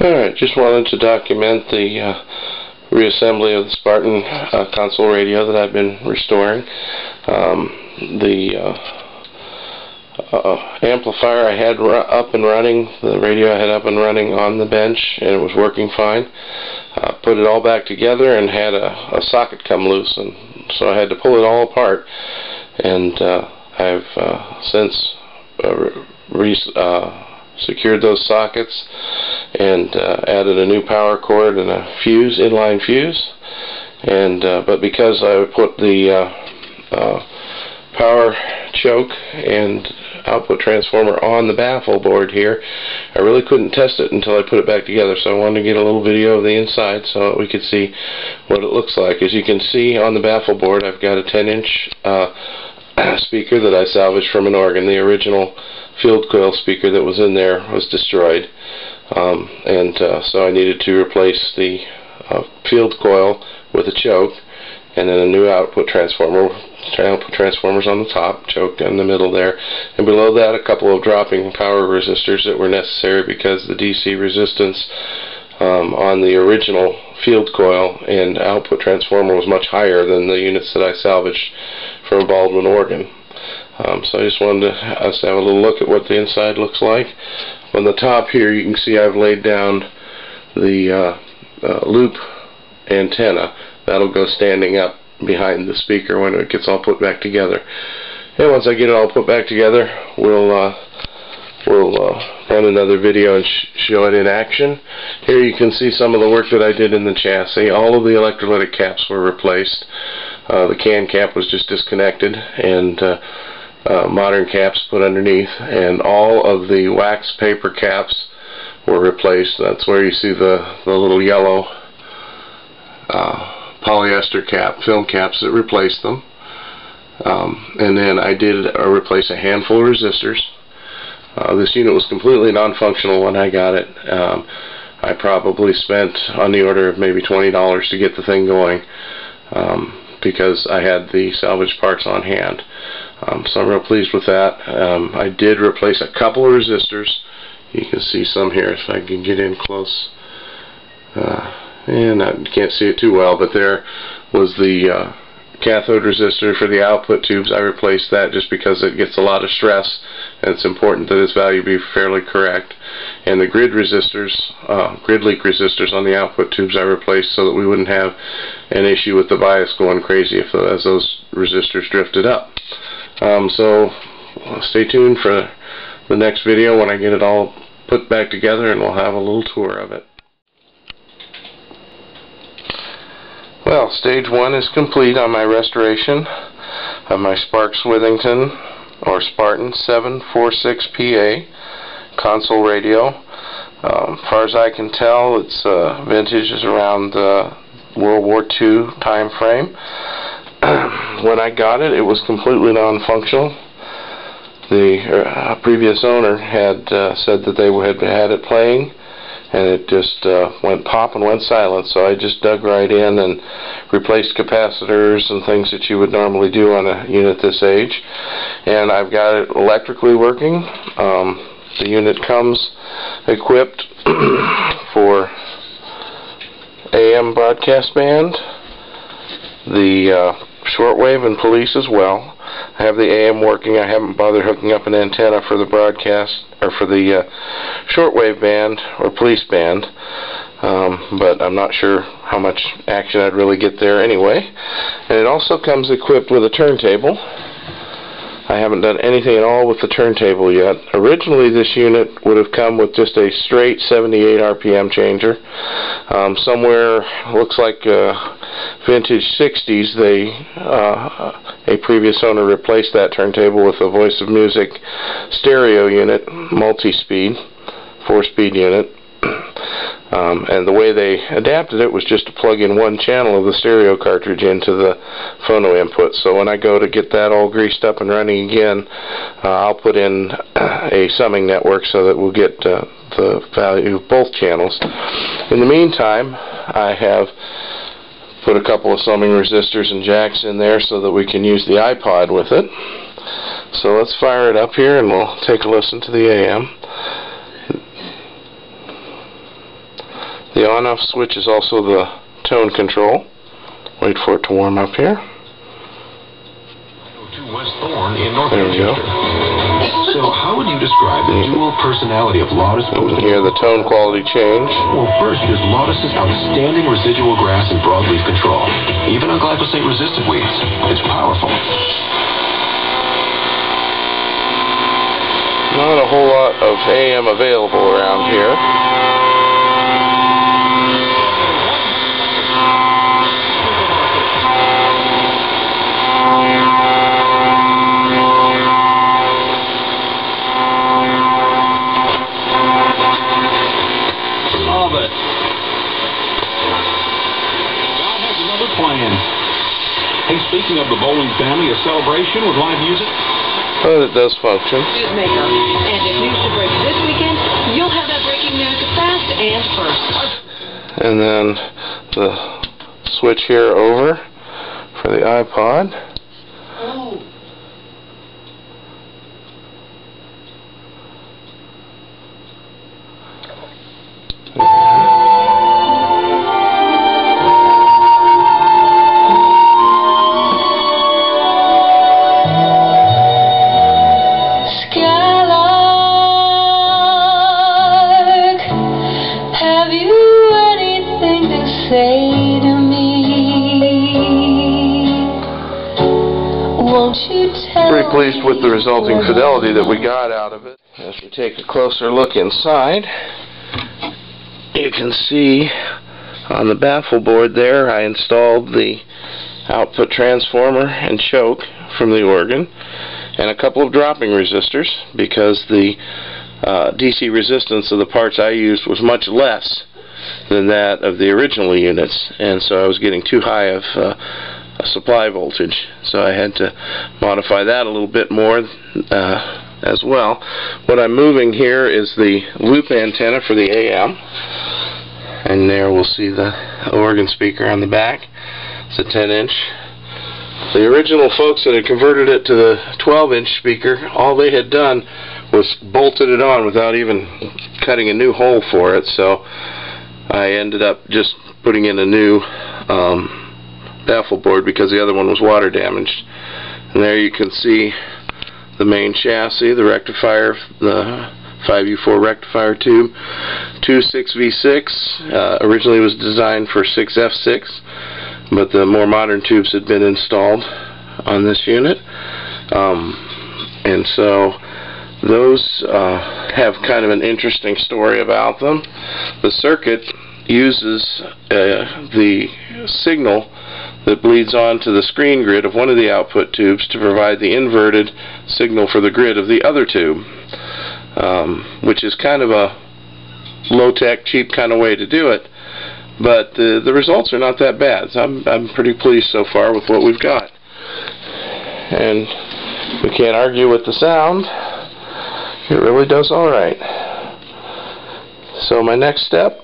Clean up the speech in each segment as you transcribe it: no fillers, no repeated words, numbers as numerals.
Alright, just wanted to document the reassembly of the Sparton console radio that I've been restoring. The amplifier I had up and running, the radio I had up and running on the bench, and it was working fine. Put it all back together and had a socket come loose, and so I had to pull it all apart. And I've since secured those sockets and added a new power cord and a fuse, inline fuse. And but because I put the power choke and output transformer on the baffle board here, I really couldn't test it until I put it back together, so I wanted to get a little video of the inside so that we could see what it looks like. As you can see on the baffle board, I've got a 10-inch speaker that I salvaged from an organ. The original field coil speaker that was in there was destroyed, so I needed to replace the field coil with a choke, and then a new output transformer. Transformers on the top, choke in the middle there, and below that a couple of dropping power resistors that were necessary because the DC resistance on the original field coil and output transformer was much higher than the units that I salvaged from a Baldwin organ. So I just wanted us to have a little look at what the inside looks like. On the top here you can see I've laid down the loop antenna. That'll go standing up behind the speaker when it gets all put back together. And once I get it all put back together, we'll run another video and show it in action. Here you can see some of the work that I did in the chassis. All of the electrolytic caps were replaced. The can cap was just disconnected and modern caps put underneath, and all of the wax paper caps were replaced. That's where you see the little yellow polyester film caps that replaced them. And then I did replace a handful of resistors. This unit was completely non-functional when I got it. I probably spent on the order of maybe $20 to get the thing going, because I had the salvage parts on hand. So I'm real pleased with that. I did replace a couple of resistors. You can see some here if I can get in close. And I can't see it too well, but there was the cathode resistor for the output tubes. I replaced that just because it gets a lot of stress, and it's important that its value be fairly correct. And the grid resistors, grid leak resistors on the output tubes I replaced so that we wouldn't have an issue with the bias going crazy as those resistors drifted up. So stay tuned for the next video when I get it all put back together, and we'll have a little tour of it. Well, stage 1 is complete on my restoration of my Sparks Withington or Sparton 746PA console radio. As far as I can tell, its vintage is around the World War II time frame. When I got it, it was completely non-functional. The previous owner had said that they had it playing, and it just went pop and went silent, so I just dug right in and replaced capacitors and things that you would normally do on a unit this age. And I've got it electrically working. The unit comes equipped for AM broadcast band, the shortwave and police as well. I have the AM working. I haven't bothered hooking up an antenna for the broadcast or for the shortwave band or police band, but I'm not sure how much action I'd really get there anyway. And it also comes equipped with a turntable. I haven't done anything at all with the turntable yet. Originally this unit would have come with just a straight 78 RPM changer. Somewhere, looks like vintage 60s, a previous owner replaced that turntable with a Voice of Music stereo unit, multi-speed, 4-speed unit. And the way they adapted it was just to plug in one channel of the stereo cartridge into the phono input. So when I go to get that all greased up and running again, I'll put in a summing network so that we'll get the value of both channels. In the meantime, I have put a couple of summing resistors and jacks in there so that we can use the iPod with it. So let's fire it up here and we'll take a listen to the AM. The on-off switch is also the tone control. Wait for it to warm up here. There we go. So how would you describe the dual personality of Lotus? Here the tone quality change. Well, first is Lotus's outstanding residual grass and broadleaf control, even on glyphosate-resistant weeds. It's powerful. Not a whole lot of AM available around here. Hey, speaking of the bowling family, a celebration with live music? But it does function. Newsmaker. And if news should break this weekend, you'll have that breaking news fast and first. And then the switch here over for the iPod. Oh. Say to me, won't you tell Pretty pleased with the resulting fidelity that we got out of it. As we take a closer look inside, you can see on the baffle board there I installed the output transformer and choke from the organ and a couple of dropping resistors because the DC resistance of the parts I used was much less than that of the original units, and so I was getting too high of a supply voltage, so I had to modify that a little bit more as well. What I'm moving here is the loop antenna for the AM, and there we'll see the organ speaker on the back. It's a 10-inch. The original folks that had converted it to the 12-inch speaker, all they had done was bolted it on without even cutting a new hole for it, so I ended up just putting in a new baffle board because the other one was water damaged. And there you can see the main chassis, the rectifier, the 5U4 rectifier tube, 2.6V6. Originally was designed for 6F6, but the more modern tubes had been installed on this unit. And so those have kind of an interesting story about them. The circuit uses the signal that bleeds onto the screen grid of one of the output tubes to provide the inverted signal for the grid of the other tube, which is kind of a low-tech, cheap kind of way to do it, but the results are not that bad. So I'm pretty pleased so far with what we've got, and we can't argue with the sound. It really does all right. So my next step,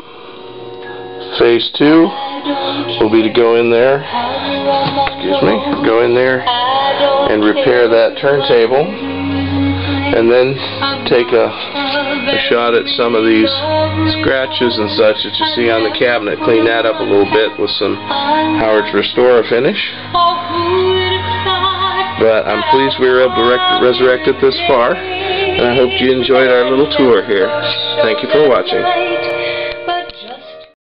phase 2, will be to go in there, and repair that turntable, and then take a shot at some of these scratches and such that you see on the cabinet, clean that up a little bit with some Howard's Restorer finish. But I'm pleased we were able to resurrect it this far, and I hope you enjoyed our little tour here. Thank you for watching.